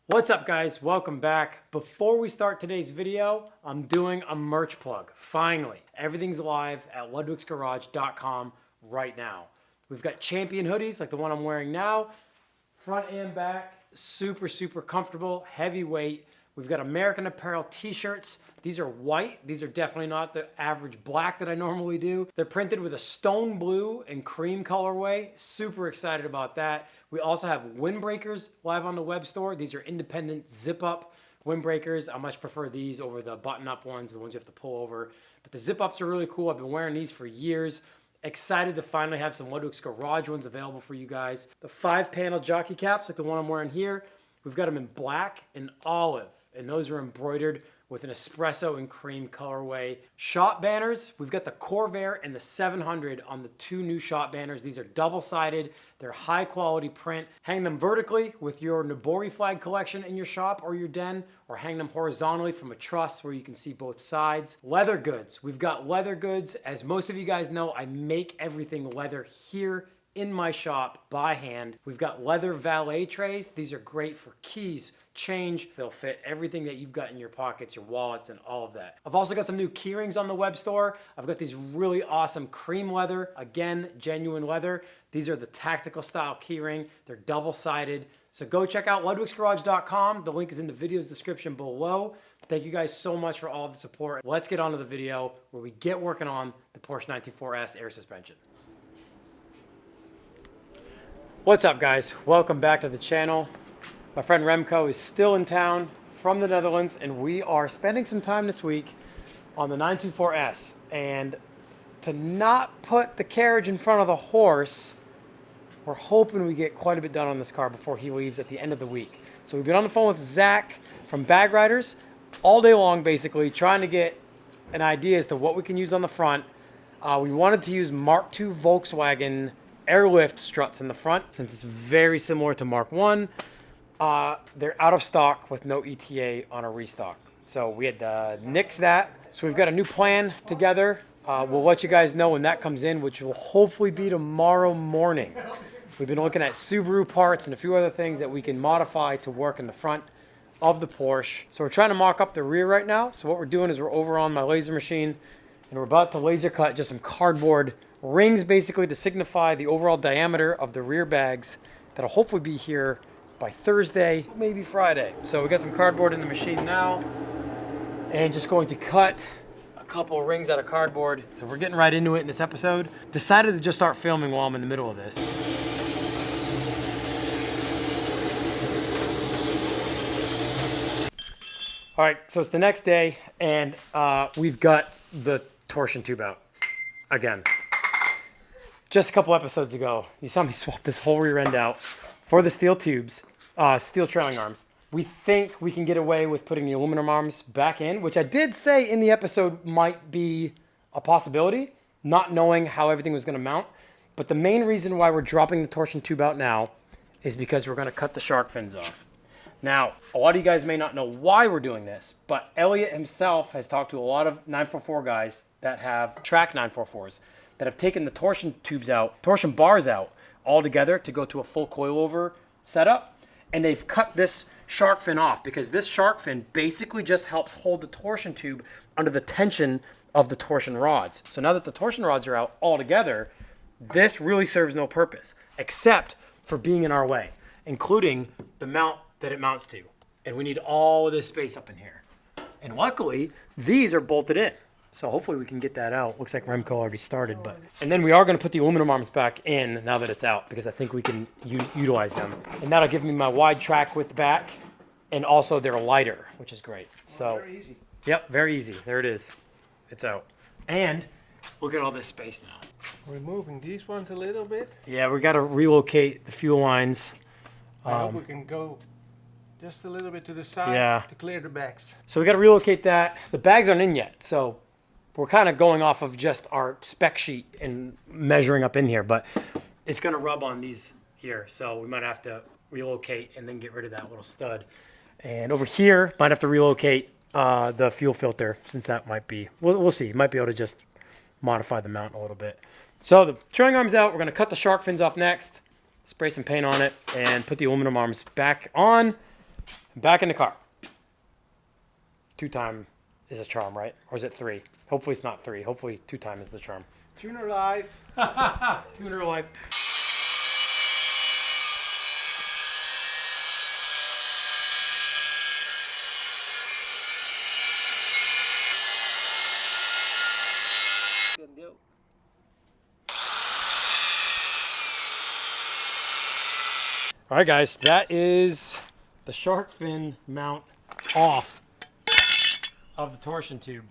What's up, guys? Welcome back. Before we start today's video, I'm doing a merch plug. Finally, everything's live at ludwigsgarage.com right now. We've got champion hoodies like the one I'm wearing now, front and back, super comfortable, heavyweight. We've got American Apparel t-shirts. These are white. These are definitely not the average black that I normally do. They're printed with a stone blue and cream colorway. Super excited about that. We also have windbreakers live on the web store. These are independent zip-up windbreakers. I much prefer these over the button-up ones, the ones you have to pull over. But the zip-ups are really cool. I've been wearing these for years. Excited to finally have some Ludwig's Garage ones available for you guys. The 5-panel jockey caps, like the one I'm wearing here, we've got them in black and olive, and those are embroidered with an espresso and cream colorway. Shot banners, we've got the Corvair and the 700 on the two new shot banners. These are double-sided. They're high-quality print. Hang them vertically with your Nabori flag collection in your shop or your den, or hang them horizontally from a truss where you can see both sides. Leather goods, we've got leather goods. As most of you guys know, I make everything leather here in my shop by hand. We've got leather valet trays. These are great for keys, change. They'll fit everything that you've got in your pockets, your wallets, and all of that. I've also got some new key rings on the web store. I've got these really awesome cream leather, again, genuine leather. These are the tactical style key ring. They're double-sided. So go check out ludwigsgarage.com. The link is in the video's description below. Thank you guys so much for all of the support. Let's get on to the video where we get working on the Porsche 924S air suspension. What's up, guys? Welcome back to the channel. My friend Remco is still in town from the Netherlands, and we are spending some time this week on the 924S. And to not put the carriage in front of the horse, we're hoping we get quite a bit done on this car before he leaves at the end of the week. So we've been on the phone with Zach from Bag Riders all day long, basically, trying to get an idea as to what we can use on the front. We wanted to use Mark II Volkswagen airlift struts in the front, since it's very similar to Mark 1. They're out of stock with no ETA on a restock. So we had to nix that. So we've got a new plan together. We'll let you guys know when that comes in, which will hopefully be tomorrow morning. We've been looking at Subaru parts and a few other things that we can modify to work in the front of the Porsche. So we're trying to mock up the rear right now. So what we're doing is we're over on my laser machine, and we're about to laser cut just some cardboard rings, basically to signify the overall diameter of the rear bags. That'll hopefully be here by Thursday, maybe Friday. So we got some cardboard in the machine now, and just going to cut a couple of rings out of cardboard. So we're getting right into it in this episode. Decided to just start filming while I'm in the middle of this. All right, so it's the next day, and we've got the torsion tube out again. Just a couple episodes ago, you saw me swap this whole rear end out for the steel tubes, steel trailing arms. We think we can get away with putting the aluminum arms back in, which I did say in the episode might be a possibility, not knowing how everything was going to mount. But the main reason why we're dropping the torsion tube out now is because we're going to cut the shark fins off. Now, a lot of you guys may not know why we're doing this, but Elliot himself has talked to a lot of 944 guys that have track 944s that have taken the torsion tubes out, torsion bars out altogether to go to a full coilover setup. And they've cut this shark fin off because this shark fin basically just helps hold the torsion tube under the tension of the torsion rods. So now that the torsion rods are out altogether, this really serves no purpose except for being in our way, including the mount that it mounts to. And we need all of this space up in here. And luckily, these are bolted in. So hopefully we can get that out. Looks like Remco already started, and then we are going to put the aluminum arms back in now that it's out, because I think we can utilize them. And that'll give me my wide track width back, and also they're lighter, which is great. So, very easy. Yep, very easy. There it is. It's out. And look at all this space now. Removing these ones a little bit. Yeah, we got to relocate the fuel lines. I hope we can go just a little bit to the side to clear the bags. So we got to relocate that. The bags aren't in yet, so we're kind of going off of just our spec sheet and measuring up in here, but it's going to rub on these here. So we might have to relocate and then get rid of that little stud. And over here, might have to relocate the fuel filter, since that might be, we'll see. Might be able to just modify the mount a little bit. So the trailing arm's out. We're going to cut the shark fins off next, spray some paint on it, and put the aluminum arms back on. Back in the car. 2-time is a charm, right? Or is it 3? Hopefully it's not 3. Hopefully 2-time is the charm. Tuner life. Tuner life. All right, guys, that is the shark fin mount off of the torsion tube.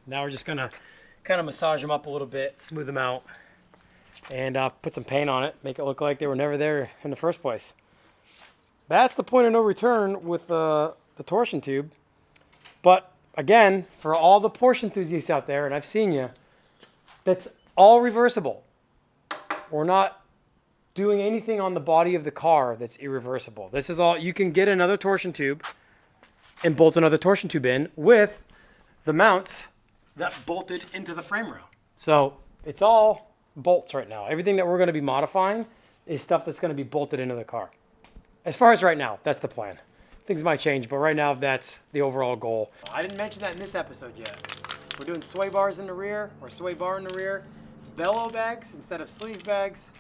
Now we're just gonna kind of massage them up a little bit, smooth them out, and put some paint on it, make it look like they were never there in the first place. That's the point of no return with the torsion tube. But again, for all the Porsche enthusiasts out there, and I've seen you, that's all reversible. We're not doing anything on the body of the car that's irreversible. This is all, you can get another torsion tube and bolt another torsion tube in with the mounts that bolted into the frame rail. So it's all bolts right now. Everything that we're going to be modifying is stuff that's going to be bolted into the car. As far as right now, that's the plan. Things might change, but right now that's the overall goal. I didn't mention that in this episode yet. We're doing sway bars in the rear, or sway bar in the rear, bellow bags instead of sleeve bags.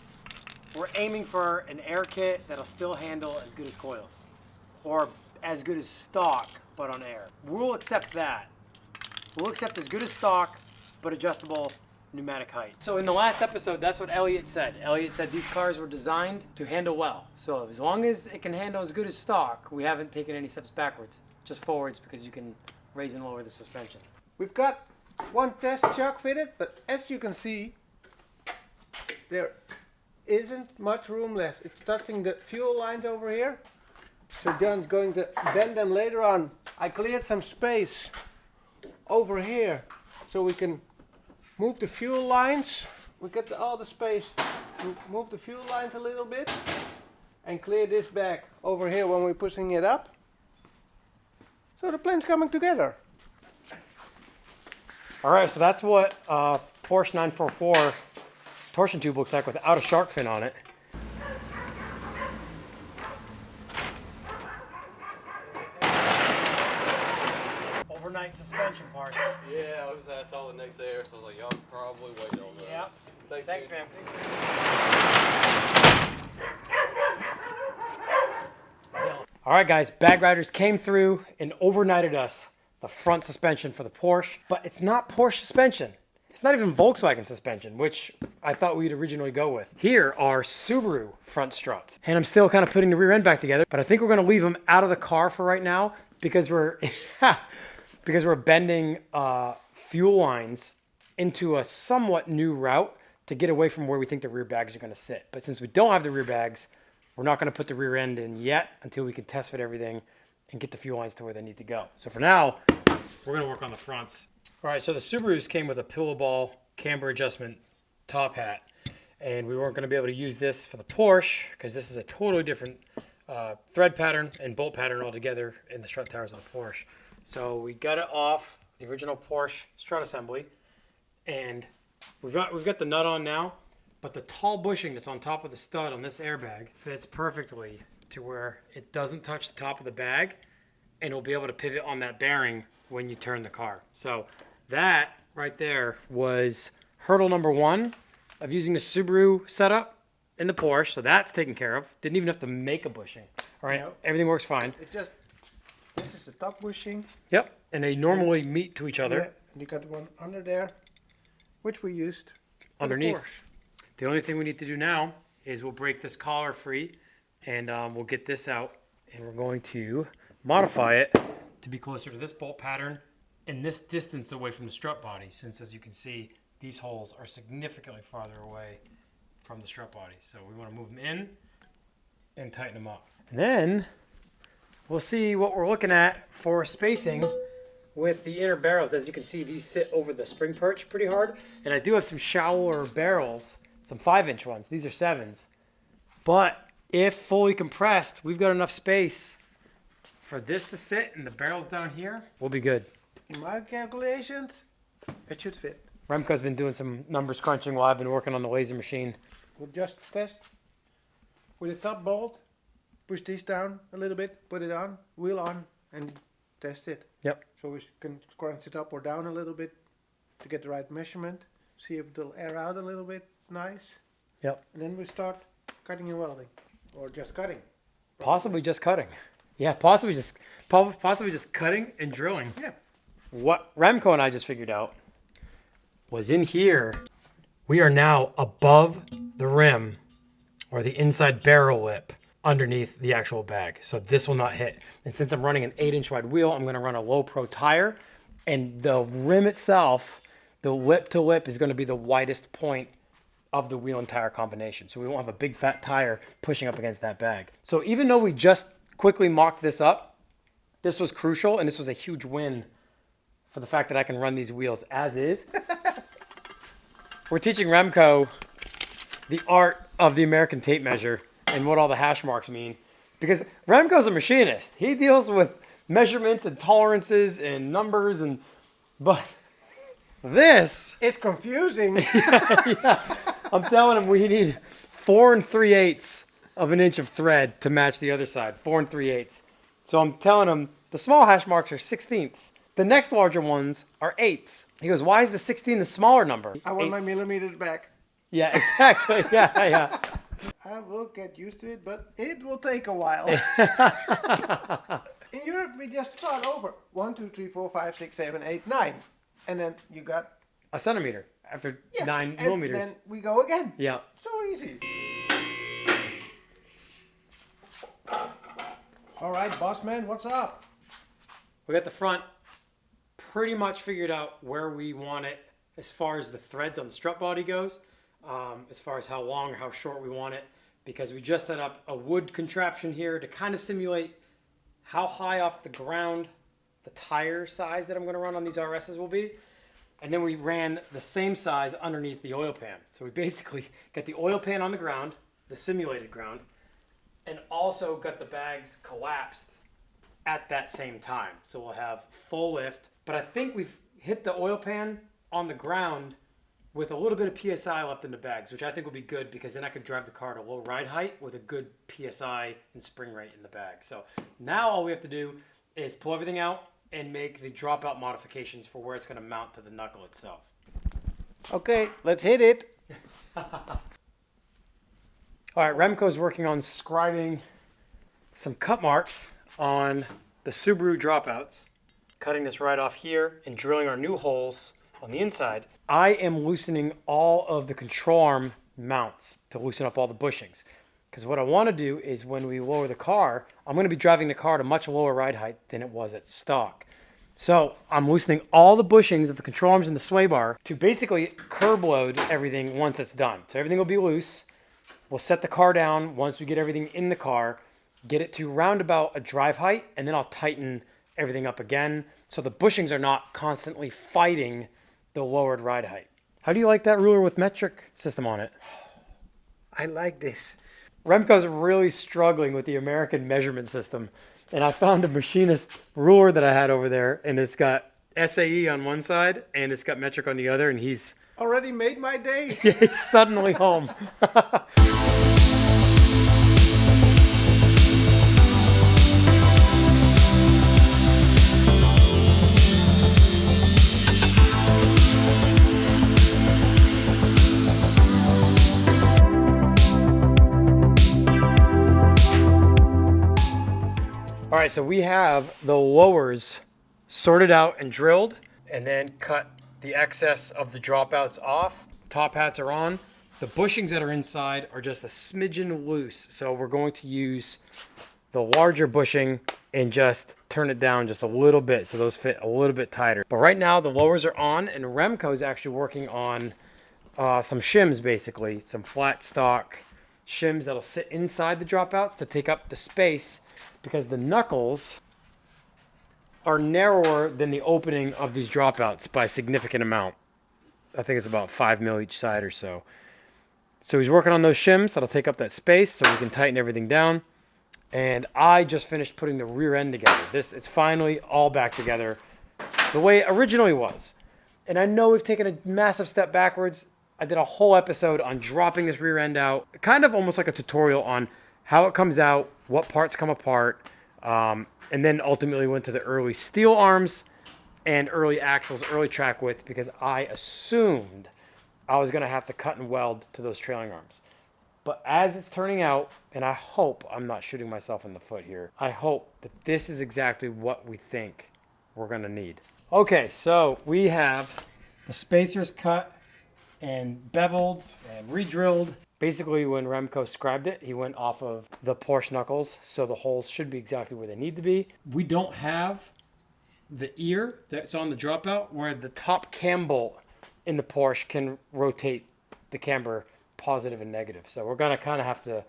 We're aiming for an air kit that'll still handle as good as coils, or as good as stock, but on air. We'll accept that. We'll accept as good as stock, but adjustable pneumatic height. So in the last episode, that's what Elliot said. Elliot said these cars were designed to handle well. So as long as it can handle as good as stock, we haven't taken any steps backwards, just forwards, because you can raise and lower the suspension. We've got one test chuck fitted, but as you can see, there isn't much room left. It's touching the fuel lines over here. So John's going to bend them later on. I cleared some space over here so we can move the fuel lines. We got all the space to move the fuel lines a little bit and clear this back over here when we're pushing it up. So the plane's coming together. All right, so that's what Porsche 944 torsion tube looks like without a shark fin on it. Overnight suspension parts. Yeah, I saw the next air, so I was like, y'all probably waiting on those. Yep. Thanks, man. All right, guys, Bag Riders came through and overnighted us the front suspension for the Porsche, but it's not Porsche suspension. It's not even Volkswagen suspension, which I thought we'd originally go with. Here are Subaru front struts. And I'm still kind of putting the rear end back together, but I think we're gonna leave them out of the car for right now because we're bending fuel lines into a somewhat new route to get away from where we think the rear bags are gonna sit. But since we don't have the rear bags, we're not gonna put the rear end in yet until we can test fit everything and get the fuel lines to where they need to go. So for now, we're gonna work on the fronts. All right, so the Subarus came with a pillow ball camber adjustment top hat, and we weren't going to be able to use this for the Porsche because this is a totally different thread pattern and bolt pattern altogether in the strut towers of the Porsche. So we got it off the original Porsche strut assembly, and we've got the nut on now, but the tall bushing that's on top of the stud on this airbag fits perfectly to where it doesn't touch the top of the bag, and it'll be able to pivot on that bearing when you turn the car. So that right there was hurdle number 1 of using the Subaru setup in the Porsche. So that's taken care of. Didn't even have to make a bushing. All right, no. Everything works fine. It's just, this is the top bushing. Yep, and they normally meet to each other. Yeah, and you got one under there, which we used underneath. The only thing we need to do now is we'll break this collar free, and we'll get this out, and we're going to modify it to be closer to this bolt pattern and this distance away from the strut body, since as you can see, these holes are significantly farther away from the strut body. So we want to move them in and tighten them up. And then we'll see what we're looking at for spacing with the inner barrels. As you can see, these sit over the spring perch pretty hard. And I do have some shallower barrels, some 5-inch ones. These are 7s. But if fully compressed, we've got enough space for this to sit and the barrels down here, we'll be good. In my calculations, it should fit. Remco's been doing some numbers crunching while I've been working on the laser machine. We'll just test with the top bolt, push this down a little bit, put it on, wheel on, and test it. Yep. So we can scrunch it up or down a little bit to get the right measurement. See if it'll air out a little bit nice. Yep. And then we start cutting and welding, or just cutting. Possibly just cutting. Yeah, possibly just cutting and drilling. Yeah. What Remco and I just figured out was in here, we are now above the rim or the inside barrel lip underneath the actual bag. So this will not hit. And since I'm running an 8-inch wide wheel, I'm going to run a low pro tire, and the rim itself, the lip to lip, is going to be the widest point of the wheel and tire combination. So we won't have a big fat tire pushing up against that bag. So even though we just quickly mocked this up, this was crucial, and this was a huge win for the fact that I can run these wheels as is. We're teaching Remco the art of the American tape measure and what all the hash marks mean. Because Remco's a machinist. He deals with measurements and tolerances and numbers, but this, It's confusing. I'm telling him we need 4 3/8 of an inch of thread to match the other side. 4 3/8. So I'm telling him the small hash marks are 16ths. The next larger ones are 8ths. He goes, why is the 16 the smaller number? I want my 8ths. millimeters back. Yeah, exactly. Yeah. I will get used to it, but it will take a while. In Europe, we just start over. 1, 2, 3, 4, 5, 6, 7, 8, 9. And then you got A centimeter after 9 and millimeters. then we go again. Yeah. So easy. All right, boss man, what's up? We got the front pretty much figured out where we want it as far as the threads on the strut body goes, as far as how long or how short we want it, because we just set up a wood contraption here to kind of simulate how high off the ground the tire size that I'm going to run on these RSs will be. And then we ran the same size underneath the oil pan. So we basically got the oil pan on the ground, the simulated ground, and also got the bags collapsed at that same time. So we'll have full lift, but I think we've hit the oil pan on the ground with a little bit of PSI left in the bags, which I think will be good because then I could drive the car to low ride height with a good PSI and spring rate in the bag. So now all we have to do is pull everything out and make the dropout modifications for where it's going to mount to the knuckle itself. Okay, let's hit it. All right, Remco's working on scribing some cut marks on the Subaru dropouts, cutting this right off here and drilling our new holes on the inside. I am loosening all of the control arm mounts to loosen up all the bushings. Because what I want to do is when we lower the car, I'm going to be driving the car to much lower ride height than it was at stock. So I'm loosening all the bushings of the control arms and the sway bar to basically curb load everything once it's done. So everything will be loose. We'll set the car down once we get everything in the car, get it to roundabout a drive height, and then I'll tighten everything up again so the bushings are not constantly fighting the lowered ride height. How do you like that ruler with metric system on it? I like this. Remco's really struggling with the American measurement system, and I found a machinist ruler that I had over there, and it's got SAE on one side and it's got metric on the other, and he's Already made my day. he's suddenly home. All right, so we have the lowers sorted out and drilled, and then cut the excess of the dropouts off. Top hats are on. The bushings that are inside are just a smidgen loose, so we're going to use the larger bushing and just turn it down just a little bit so those fit a little bit tighter. But right now the lowers are on, and Remco is actually working on some shims, basically some flat stock shims that'll sit inside the dropouts to take up the space, because the knuckles are narrower than the opening of these dropouts by a significant amount. I think it's about 5 mil each side or so. So he's working on those shims that'll take up that space so we can tighten everything down. And I just finished putting the rear end together. It's finally all back together the way it originally was. And I know we've taken a massive step backwards. I did a whole episode on dropping this rear end out, kind of almost like a tutorial on how it comes out, what parts come apart, and then ultimately went to the early steel arms and early axles, early track width, because I assumed I was going to have to cut and weld to those trailing arms. But as it's turning out, and I hope I'm not shooting myself in the foot here, I hope that this is exactly what we think we're going to need. Okay, so we have the spacers cut and beveled and re-drilled. Basically, when Remco scribed it, he went off of the Porsche knuckles, so the holes should be exactly where they need to be. We don't have the ear that's on the dropout where the top cam bolt in the Porsche can rotate the camber positive and negative. So we're going to kind of have to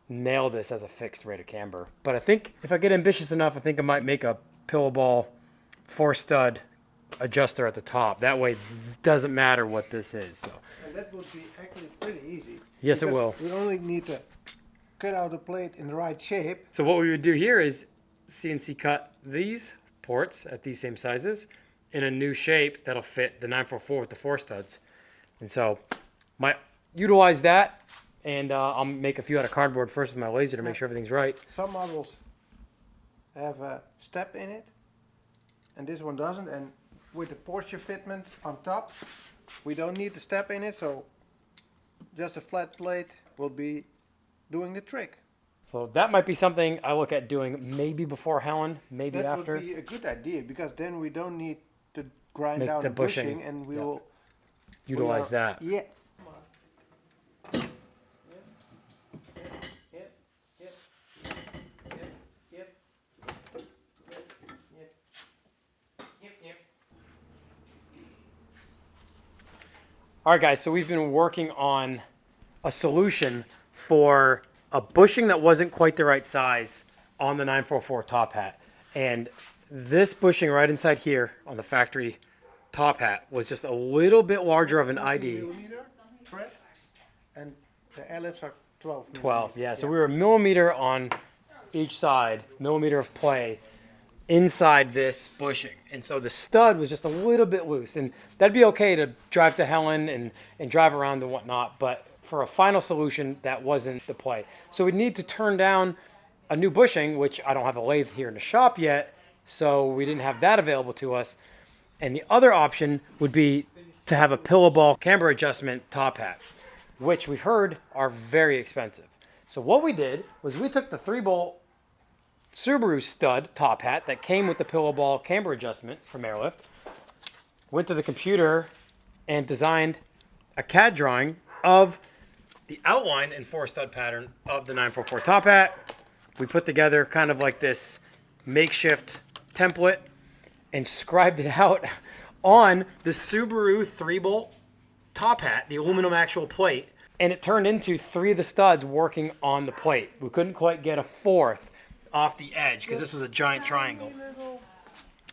nail this as a fixed rate of camber. But I think if I get ambitious enough, I think I might make a pillow ball 4-stud adjuster at the top. That way it doesn't matter what this is. So. And that would be actually pretty easy. Yes, it will. We only need to cut out the plate in the right shape. So what we would do here is CNC cut these ports at these same sizes in a new shape that'll fit the 944 with the 4 studs. And so might utilize that, and I'll make a few out of cardboard first with my laser to make sure everything's right. Some models have a step in it, and this one doesn't. And with the Porsche fitment on top, we don't need the step in it, so just a flat plate will be doing the trick. So that might be something I look at doing maybe before Helen, maybe That after. would be a good idea, because then we don't need to grind Make down the the bushing. bushing, and we Yeah. will Utilize that. Yeah. All right, guys, so we've been working on a solution for a bushing that wasn't quite the right size on the 944 top hat. And this bushing right inside here on the factory top hat was just a little bit larger of an ID. Millimeter thread, and the airlifts are 12. 12, yeah. So we were a millimeter on each side, millimeter of play inside this bushing. And so the stud was just a little bit loose. And that'd be okay to drive to Helen and drive around and whatnot. But for a final solution, that wasn't the play. So we'd need to turn down a new bushing, which I don't have a lathe here in the shop yet. So we didn't have that available to us. And the other option would be to have a pillow ball camber adjustment top hat, which we've heard are very expensive. So what we did was we took the 3-bolt Subaru stud top hat that came with the pillow ball camber adjustment from Airlift, went to the computer and designed a CAD drawing of the outline and 4-stud pattern of the 944 top hat. We put together kind of like this makeshift template and scribed it out on the Subaru 3-bolt top hat, the aluminum actual plate, and it turned into 3 of the studs working on the plate. We couldn't quite get a 4th off the edge because this was a giant triangle.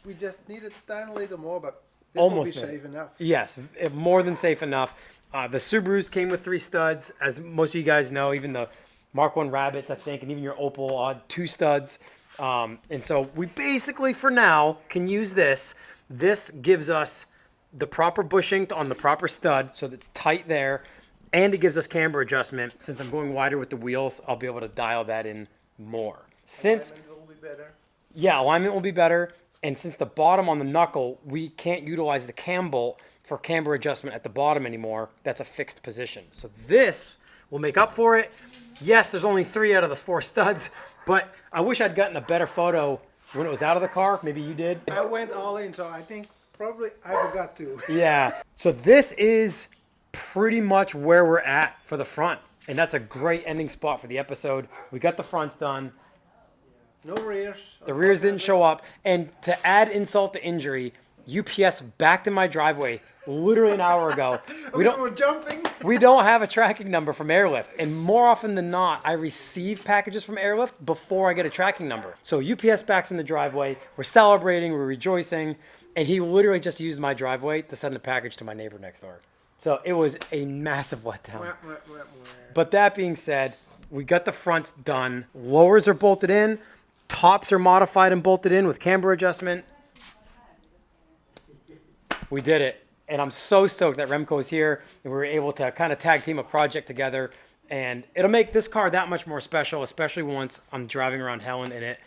We just needed a tiny little more, but this Almost will be made. safe enough. Yes, more than safe enough. The Subarus came with 3 studs, as most of you guys know. Even the Mark I Rabbits, I think, and even your Opel had 2 studs. And so we basically, for now, can use this. This gives us the proper bushing on the proper stud, so that's tight there, and it gives us camber adjustment. Since I'm going wider with the wheels, I'll be able to dial that in more. Since Alignment will be better. Yeah, alignment will be better. And since the bottom on the knuckle, we can't utilize the cam bolt for camber adjustment at the bottom anymore. That's a fixed position. So this will make up for it. Yes, there's only 3 out of the 4 studs, but I wish I'd gotten a better photo when it was out of the car. Maybe you did. I went all in, so I think probably I forgot to. Yeah. So this is pretty much where we're at for the front. And that's a great ending spot for the episode. We got the fronts done. No rears. The rears didn't show up. And to add insult to injury, UPS backed in my driveway literally an hour ago. We were jumping. We don't have a tracking number from Airlift. And more often than not, I receive packages from Airlift before I get a tracking number. So UPS backs in the driveway. We're celebrating. We're rejoicing. And he literally just used my driveway to send a package to my neighbor next door. So it was a massive letdown. But that being said, we got the fronts done. Lowers are bolted in. Tops are modified and bolted in with camber adjustment. We did it. And I'm so stoked that Remco is here and we were able to kind of tag team a project together And it'll make this car that much more special, especially once I'm driving around Helen in it,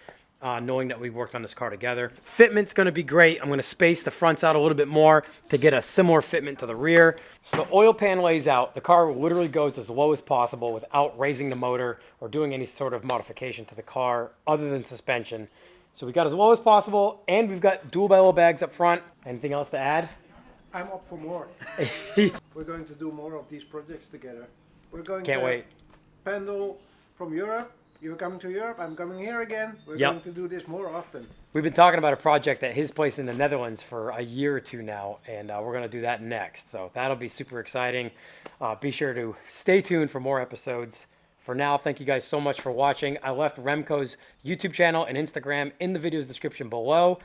knowing that we worked on this car together. Fitment's gonna be great. I'm gonna space the fronts out a little bit more to get a similar fitment to the rear. So the oil pan lays out. The car literally goes as low as possible without raising the motor or doing any sort of modification to the car other than suspension. So we got as low as possible, and we've got dual bellow bags up front. Anything else to add? I'm up for more. We're going to do more of these projects together. We're going Can't to wait. pendle from Europe. You're coming to Europe, I'm coming here again. We're Yep. going to do this more often. We've been talking about a project at his place in the Netherlands for a year or two now, and we're going to do that next. So that'll be super exciting. Be sure to stay tuned for more episodes. For now, thank you guys so much for watching. I left Remco's YouTube channel and Instagram in the video's description below.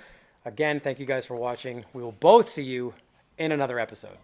Again, thank you guys for watching. We will both see you in another episode.